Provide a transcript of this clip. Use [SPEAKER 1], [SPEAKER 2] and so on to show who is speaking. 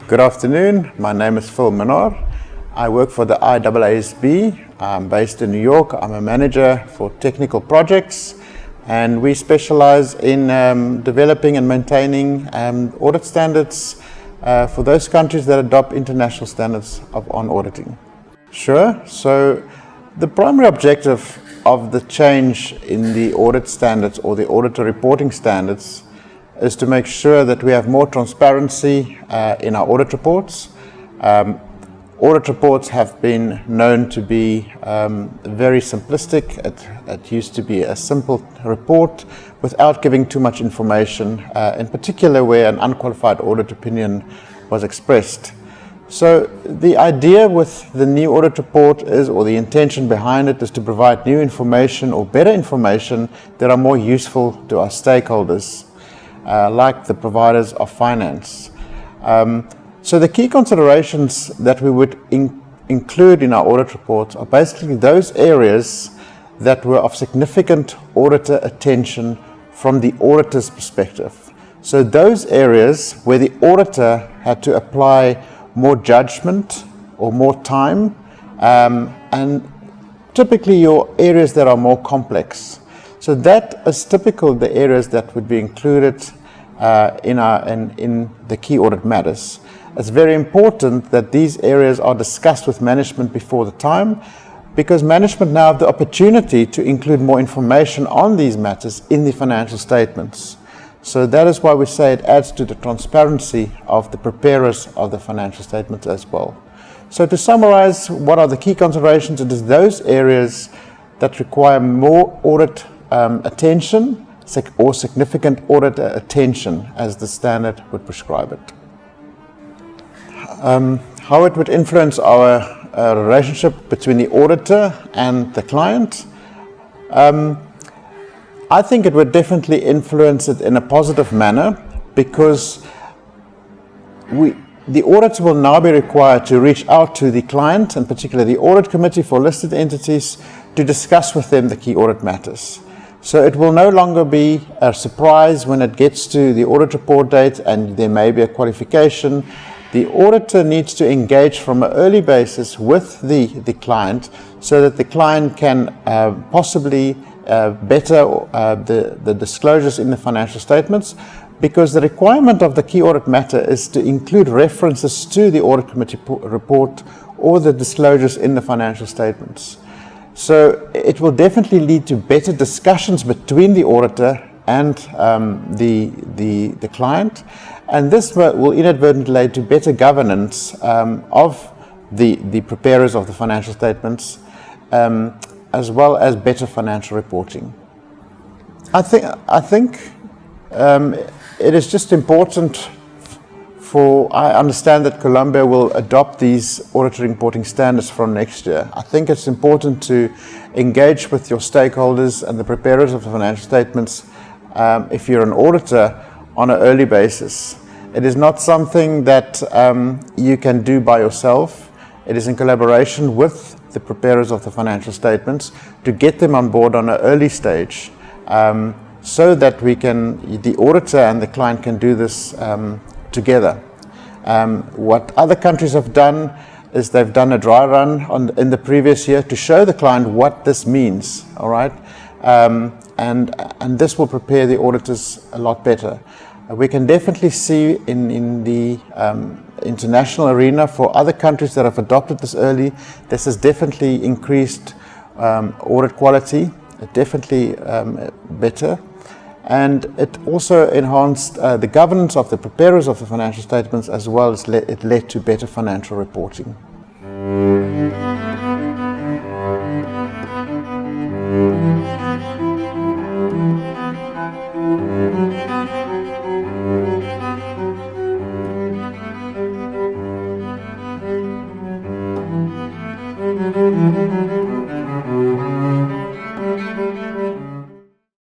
[SPEAKER 1] Good afternoon, my name is Phil Minor. I work for the IAASB. I'm based in New York. I'm a manager for technical projects, and we specialize in developing and maintaining audit standards for those countries that adopt international standards on auditing. Sure. So the primary objective of the change in the audit standards or the auditor reporting standards is to make sure that we have more transparency in our audit reports. Audit reports have been known to be very simplistic. It used to be a simple report without giving too much information, in particular where an unqualified audit opinion was expressed. So the idea with the new audit report is, or the intention behind it, is to provide new information or better information that are more useful to our stakeholders, like the providers of finance. So the key considerations that we would include in our audit reports are basically those areas that were of significant auditor attention from the auditor's perspective. So those areas where the auditor had to apply more judgment or more time, and typically your areas that are more complex. So that is typical the areas that would be included in the key audit matters. It's very important that these areas are discussed with management before the time, because management now have the opportunity to include more information on these matters in the financial statements. So that is why we say it adds to the transparency of the preparers of the financial statements as well. So to summarize, what are the key considerations? It is those areas that require more audit attention or significant audit attention as the standard would prescribe it. How it would influence our relationship between the auditor and the client. I think it would definitely influence it in a positive manner, because the auditor will now be required to reach out to the client, and particularly the audit committee for listed entities, to discuss with them the key audit matters. So it will no longer be a surprise when it gets to the audit report date and there may be a qualification. The auditor needs to engage from an early basis with the client, so that the client can possibly better the disclosures in the financial statements, because the requirement of the key audit matter is to include references to the audit committee report or the disclosures in the financial statements. So it will definitely lead to better discussions between the auditor and the client, and this will inadvertently lead to better governance of the preparers of the financial statements, as well as better financial reporting. I think it is just important I understand that Colombia will adopt these auditor reporting standards from next year. I think it's important to engage with your stakeholders and the preparers of the financial statements if you're an auditor on an early basis. It is not something that you can do by yourself. It is in collaboration with the preparers of the financial statements to get them on board on an early stage, so that the auditor and the client can do this together. What other countries have done is they've done a dry run in the previous year to show the client what this means, all right? And this will prepare the auditors a lot better. We can definitely see in the international arena for other countries that have adopted this early, this has definitely increased audit quality, definitely better. And it also enhanced the governance of the preparers of the financial statements, as well as it led to better financial reporting.